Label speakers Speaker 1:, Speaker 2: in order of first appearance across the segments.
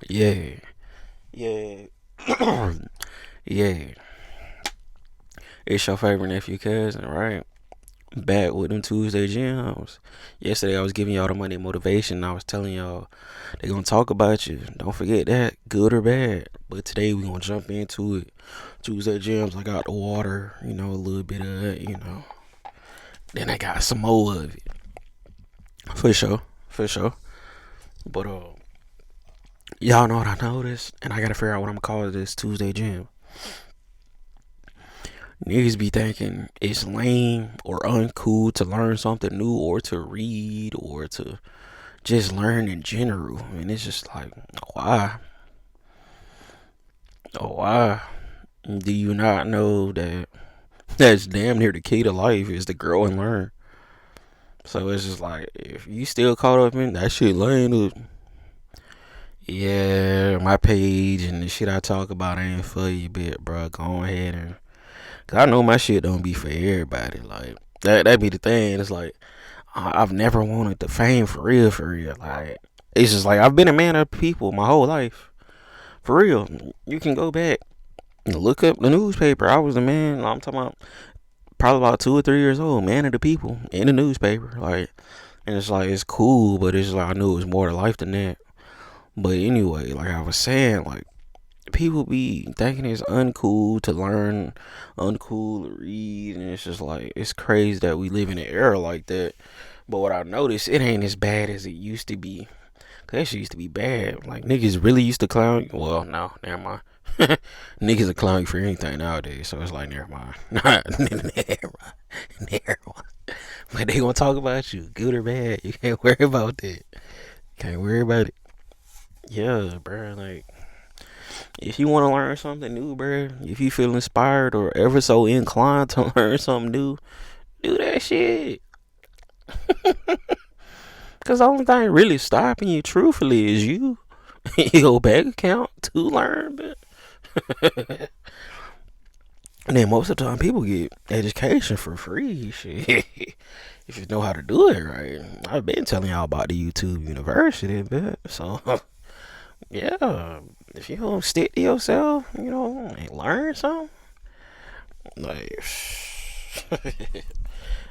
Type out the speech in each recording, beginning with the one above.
Speaker 1: Yeah, yeah, yeah. It's your favorite nephew cousin, right? Back with them Tuesday gyms. Yesterday I was giving y'all the Monday motivation. I was telling y'all they gonna talk about you. Don't forget that, good or bad. But today we gonna jump into it. Tuesday gyms, I got the water, a little bit of it, Then I got some more of it. For sure, for sure. But y'all know what I noticed, and I gotta figure out what I'm gonna call this Tuesday gym. Niggas be thinking it's lame or uncool to learn something new or to read or to just learn in general. And it's just like, why? Oh, why? Do you not know that that's damn near the key to life is to grow and learn? So it's just like, if you still caught up in that shit lame, yeah, my page and the shit I talk about ain't for you, bit, bro. Go ahead and, cause I know my shit don't be for everybody. Like, that be the thing. It's like, I've never wanted the fame for real, for real. Like, it's just like I've been a man of people my whole life. For real. You can go back and look up the newspaper. I was the man, I'm talking about probably about 2 or 3 years old, man of the people in the newspaper. Like, and it's like, it's cool, but it's like I knew it was more to life than that. But anyway, like I was saying, like, people be thinking it's uncool to learn, uncool to read, and it's just like, it's crazy that we live in an era like that. But what I noticed, it ain't as bad as it used to be. Cause that shit used to be bad. Like, niggas really used to clown you. Well, no, never mind. Niggas are clown you for anything nowadays, so it's like, never mind. Never mind. Never mind. But they gonna talk about you, good or bad. You can't worry about that. Can't worry about it. Yeah, bro. Like, if you want to learn something new, bro, if you feel inspired or ever so inclined to learn something new, do that shit. Cause the only thing really stopping you, truthfully, is you. Your bank account to learn, but and then most of the time people get education for free. Shit, if you know how to do it right. I've been telling y'all about the YouTube University, but so yeah, if you don't stick to yourself, and learn something, like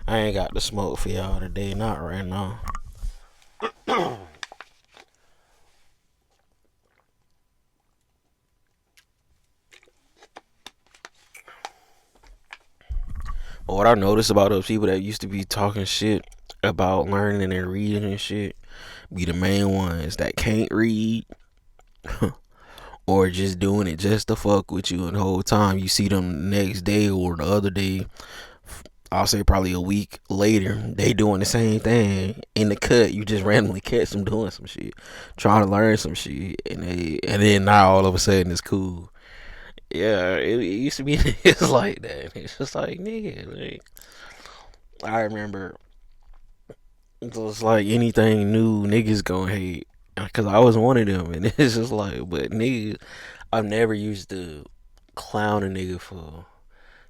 Speaker 1: I ain't got the smoke for y'all today, not right now. But what I noticed about those people that used to be talking shit about learning and reading and shit be the main ones that can't read or just doing it just to fuck with you. And the whole time you see them the next day or the other day, I'll say probably a week later, they doing the same thing in the cut. You just randomly catch them doing some shit, trying to learn some shit, and then now all of a sudden it's cool. Yeah, it used to be it's like that. It's just like, nigga, like, I remember it was like anything new, niggas gonna hate. Cause I was one of them, and it's just like, but niggas, I've never used to clown a nigga for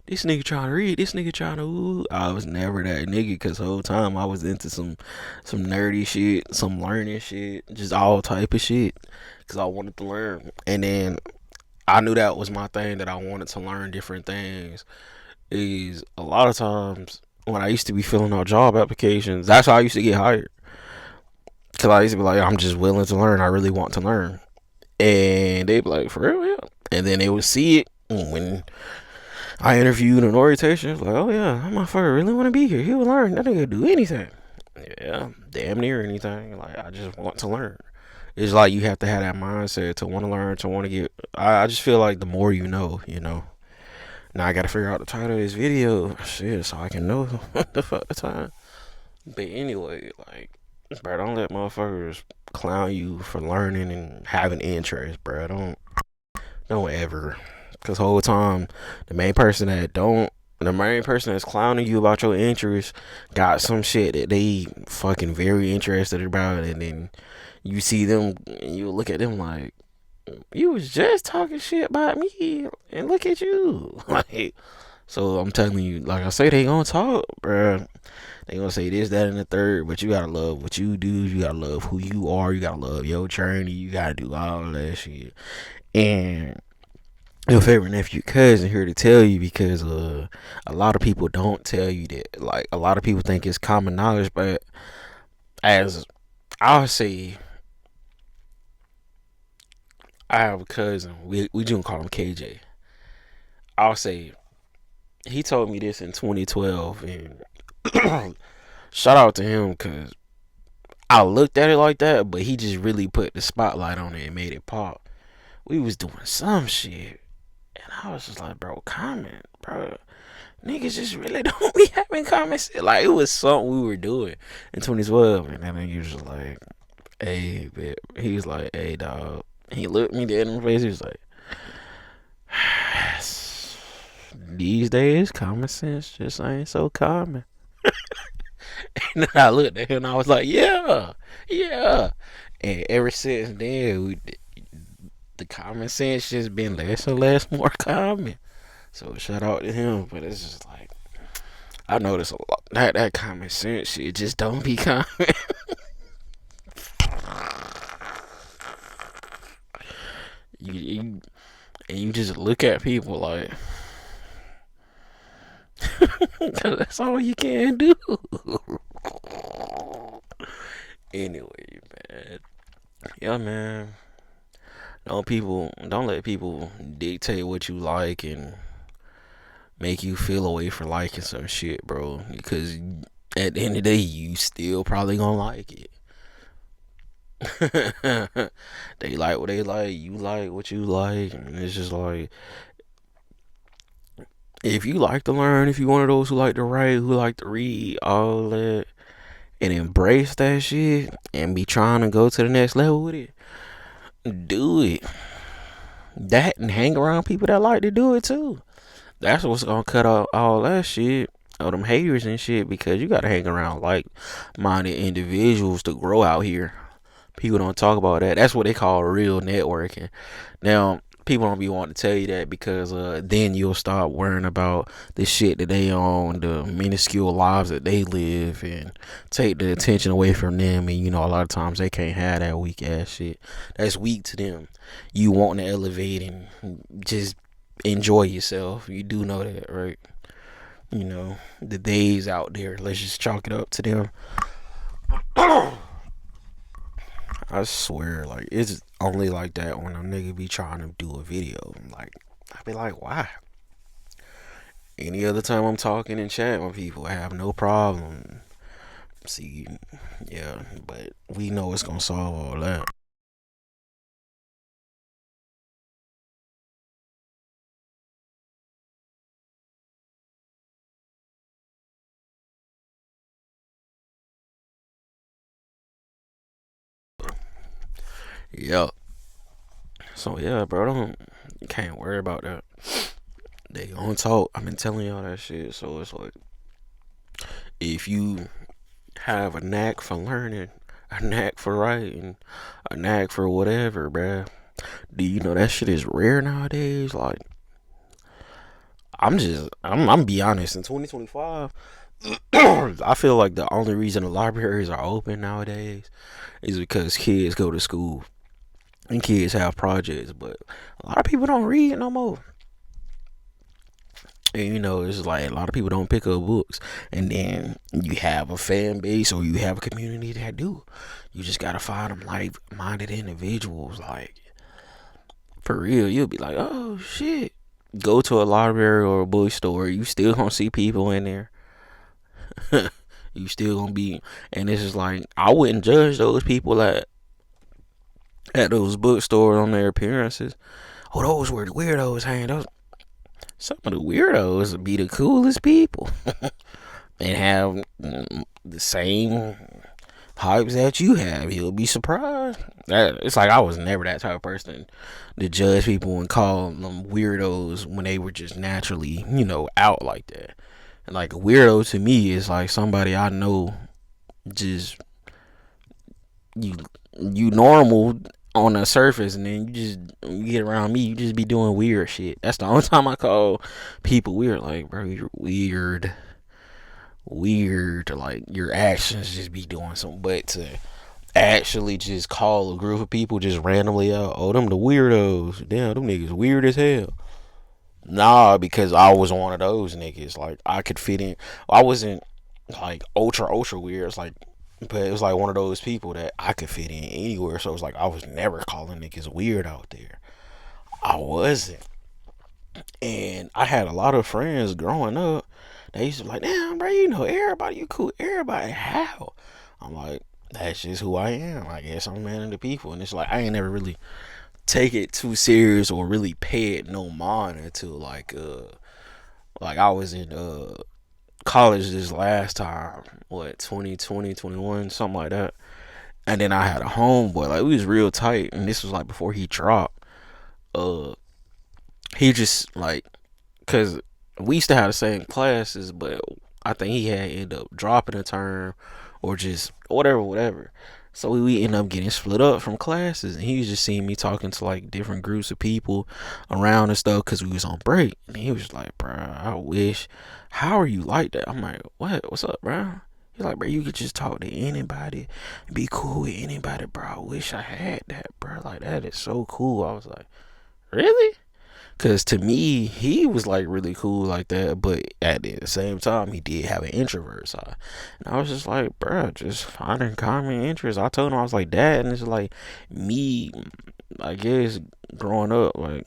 Speaker 1: this nigga trying to read, this nigga trying to ooh. I was never that nigga, cause the whole time I was into some nerdy shit, some learning shit, just all type of shit, cause I wanted to learn. And then I knew that was my thing, that I wanted to learn different things. Is a lot of times when I used to be filling out job applications, that's how I used to get hired. Cause I used to be like, I'm just willing to learn. I really want to learn. And they'd be like, for real, yeah. And then they would see it when I interviewed an orientation. It's like, oh yeah, that motherfucker really want to be here. He would learn. That nigga do anything. Yeah, damn near anything. Like, I just want to learn. It's like you have to have that mindset to want to learn, to want to get. I just feel like the more you know, you know. Now I gotta figure out the title of this video, shit, so I can know the fuck the time. But anyway, like, bro, don't let motherfuckers clown you for learning and having interest, bro. Don't ever. Cause whole time, the main person that's clowning you about your interest got some shit that they fucking very interested about, and then you see them and you look at them like, you was just talking shit about me, and look at you, like. So I'm telling you, like I say, they gonna talk, bruh. They gonna say this, that, and the third, but you gotta love what you do. You gotta love who you are. You gotta love your journey. You gotta do all that shit. And your favorite nephew cousin here to tell you because a lot of people don't tell you that. Like a lot of people think it's common knowledge, but as I'll say, I have a cousin. We just call him KJ. I'll say he told me this in 2012, and shout out to him because I looked at it like that, but he just really put the spotlight on it and made it pop. We was doing some shit, and I was just like, bro, comment, bro. Niggas just really don't be having comments. Like it was something we were doing in 2012, and then he was just like, "Hey, bitch." He was like, "Hey, dog." He looked me dead in the face. He was like, "These days, common sense just ain't so common." And then I looked at him and I was like, "Yeah, yeah." And ever since then, the common sense just been less and less more common. So shout out to him, but it's just like I noticed a lot that common sense shit just don't be common. you and you just look at people like that's all you can do. Anyway, man. Yeah, man. Don't let people dictate what you like and make you feel away for liking some shit, bro. Because at the end of the day, you still probably gonna like it. They like what they like, you like what you like, and it's just like if you like to learn, if you one of those who like to write, who like to read, all that, and embrace that shit, and be trying to go to the next level with it, do it. That and hang around people that like to do it too. That's what's gonna cut out all that shit. All them haters and shit because you gotta hang around like minded individuals to grow out here. People don't talk about that. That's what they call real networking. Now, people don't be wanting to tell you that because then you'll start worrying about the shit that they own, the minuscule lives that they live, and take the attention away from them. And a lot of times they can't have that weak ass shit. That's weak to them. You want to elevate and just enjoy yourself. You do know that, right? The days out there. Let's just chalk it up to them. I swear, like it's only like that when a nigga be trying to do a video. Like I be like, why? Any other time I'm talking and chatting with people, I have no problem. See, yeah, but we know it's gonna solve all that. Yeah. So yeah, bro, don't you can't worry about that. They gonna talk. I've been telling y'all that shit. So it's like if you have a knack for learning, a knack for writing, a knack for whatever, bruh. Do you know that shit is rare nowadays? Like, I'm be honest. In 2025, I feel like the only reason the libraries are open nowadays is because kids go to school and kids have projects, but a lot of people don't read no more. And it's like a lot of people don't pick up books, and then you have a fan base or you have a community that do. You just gotta find them like-minded individuals, like for real. You'll be like, oh shit. Go to a library or a bookstore, you still gonna see people in there. You still gonna be, and it's just like I wouldn't judge those people at those bookstores on their appearances. Oh, those were the weirdos hanging. Those some of the weirdos be the coolest people and have the same hypes that you have. You'll be surprised. It's like I was never that type of person to judge people and call them weirdos when they were just naturally, out like that. And like a weirdo to me is like somebody I know just you normal on the surface, and then you get around me, you just be doing weird shit. That's the only time I call people weird. Like, bro, you're weird, weird. Like your actions just be doing something, but to actually just call a group of people just randomly out, oh, them the weirdos. Damn, them niggas weird as hell. Nah, because I was one of those niggas. Like I could fit in. I wasn't like ultra weird. It's like, but it was like one of those people that I could fit in anywhere. So it was like I was never calling niggas weird out there. I wasn't. And I had a lot of friends growing up. They used to be like, damn, bro, you know everybody, you cool, everybody. How? I'm like, that's just who I am. I guess I'm a man of the people. And it's like I ain't never really take it too serious or really pay it no mind until like I was in college this last time, what, 2020, 21, something like that. And then I had a homeboy, like we was real tight, and this was like before he dropped. Uh, he just like, cause we used to have the same classes, but I think he had ended up dropping a term or just whatever. So we ended up getting split up from classes, and he was just seeing me talking to like different groups of people around and stuff because we was on break. And he was like, "Bro, I wish. How are you like that?" I'm like, "What? What's up, bro?" He's like, "Bro, you could just talk to anybody and be cool with anybody, bro. I wish I had that, bro. Like that is so cool." I was like, "Really?" Cause to me, he was like really cool like that, but at the same time, he did have an introvert side, and I was just like, bruh, just finding common interests. I told him I was like that, and it's like me, I guess growing up, like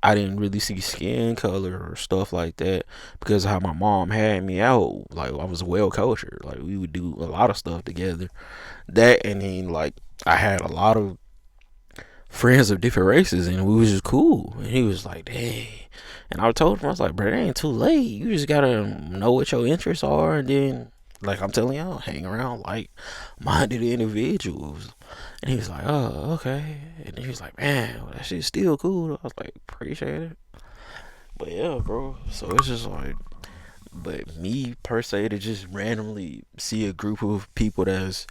Speaker 1: I didn't really see skin color or stuff like that because of how my mom had me out. Like I was well cultured, like we would do a lot of stuff together. That and then like I had a lot of friends of different races, and we was just cool. And he was like, "Dang." And I told him, I was like, "Bro, it ain't too late. You just gotta know what your interests are, and then, like I'm telling y'all, hang around like minded individuals." And he was like, "Oh, okay." And he was like, "Man, well, that shit's still cool." I was like, "Appreciate it." But yeah, bro. So it's just like, but me per se to just randomly see a group of people that's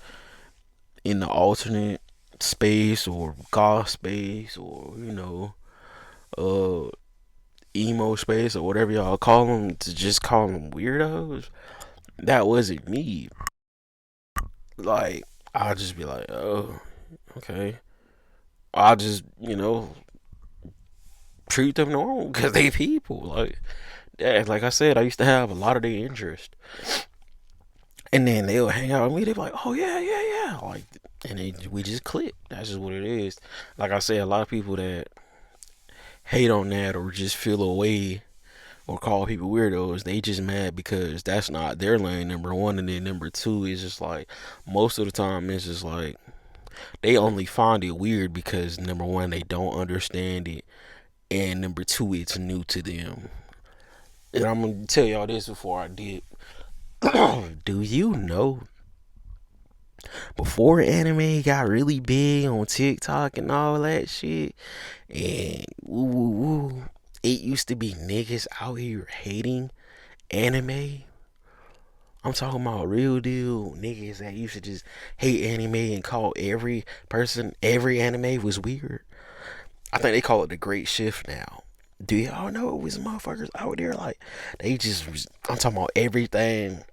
Speaker 1: in the alternate space or goth space or uh emo space or whatever y'all call them, to just call them weirdos, that wasn't me. Like I'll just be like, oh, okay. I'll just treat them normal because they people. Like yeah, like I said, I used to have a lot of their interest, and then they'll hang out with me. They're like, oh yeah, yeah, yeah, like, and we just click. That's just what it is. Like I said, a lot of people that hate on that or just feel away or call people weirdos, they just mad because that's not their lane, number one. And then number two is just like most of the time it's just like they only find it weird because number one, they don't understand it, and number two, it's new to them. And I'm gonna tell y'all this before I did. Do you know, before anime got really big on TikTok and all that shit, and woo woo woo, it used to be niggas out here hating anime? I'm talking about real deal niggas that used to just hate anime and call every person, every anime was weird. I think they call it the Great Shift now. Do y'all know it was motherfuckers out there like they just I'm talking about everything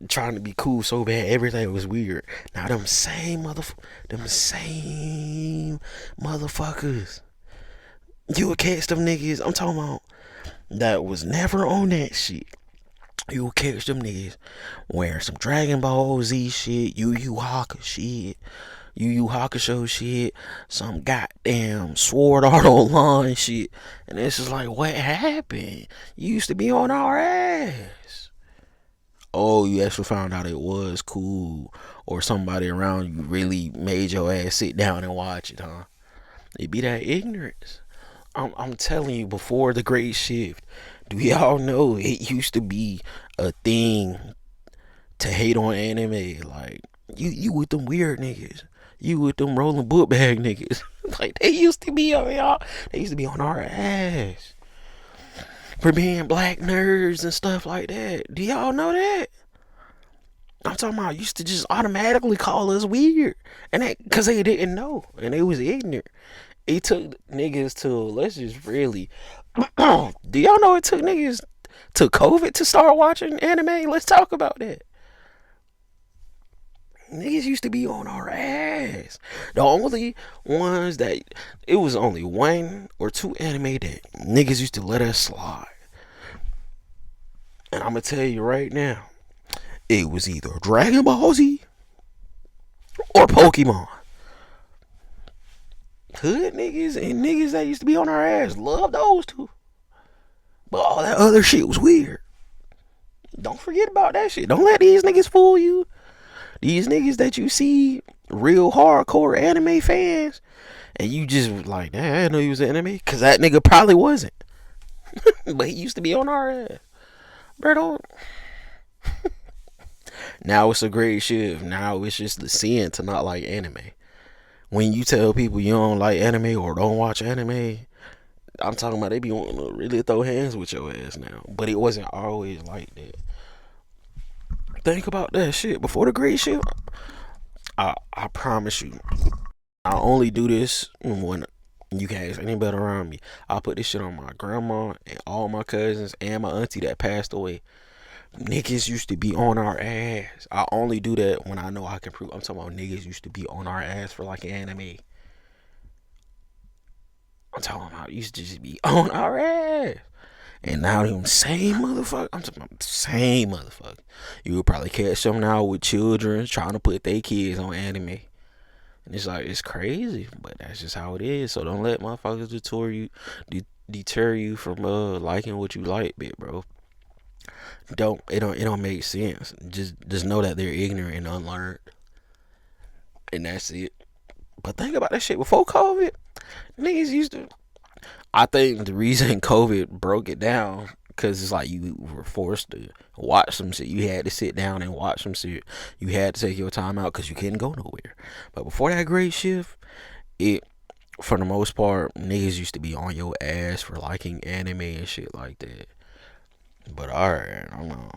Speaker 1: trying to be cool so bad, everything was weird. Now them same motherfuckers, you would catch them niggas. I'm talking about that was never on that shit. You would catch them niggas wearing some Dragon Ball Z shit, Yu Yu Hakusho shit, some goddamn Sword Art Online shit, and it's just like, what happened? You used to be on our ass. Oh, you actually found out it was cool, or somebody around you really made your ass sit down and watch it, huh? It be that ignorance. I'm telling you, before the Great Shift, do y'all know it used to be a thing to hate on anime? Like you with them weird niggas, you with them rolling book bag niggas. Like they used to be on y'all. They used to be on our ass for being black nerds and stuff like that. Do y'all know that? I'm talking about used to just automatically call us weird, and that because they didn't know and they was ignorant. It took niggas to let's just really. Do y'all know it took niggas to COVID to start watching anime? Let's talk about that. Niggas used to be on our ass. The only ones that it was only one or two anime that niggas used to let us slide. And I'm gonna tell you right now, it was either Dragon Ball Z or Pokemon. Hood niggas and niggas that used to be on our ass love those two. But all that other shit was weird. Don't forget about that shit. Don't let these niggas fool you. These niggas that you see real hardcore anime fans, and you just like, damn, I didn't know he was an anime, cause that nigga probably wasn't. But he used to be on our ass. Bro, don't. Now it's a great shift. Now it's just the sin to not like anime. When you tell people you don't like anime or don't watch anime, I'm talking about they be wanting to really throw hands with your ass now. But it wasn't always like that. Think about that shit. Before the great shit, I promise you, I only do this when you can't ask anybody around me. I put this shit on my grandma and all my cousins and my auntie that passed away. Niggas used to be on our ass. I only do that when I know I can prove. I'm talking about niggas used to be on our ass for like anime. I'm talking about used to just be on our ass. And now them same motherfucker, I'm talking about the same motherfucker. You would probably catch them now with children trying to put their kids on anime. And it's like, it's crazy, but that's just how it is. So don't let motherfuckers deter you from liking what you like, bit, bro. It don't make sense. Just know that they're ignorant and unlearned. And that's it. But think about that shit. Before COVID, niggas used to. I think the reason COVID broke it down because it's like you were forced to watch some shit. You had to sit down and watch some shit. You had to take your time out because you couldn't go nowhere. But before that great shift, it for the most part niggas used to be on your ass for liking anime and shit like that. But alright, I don't know.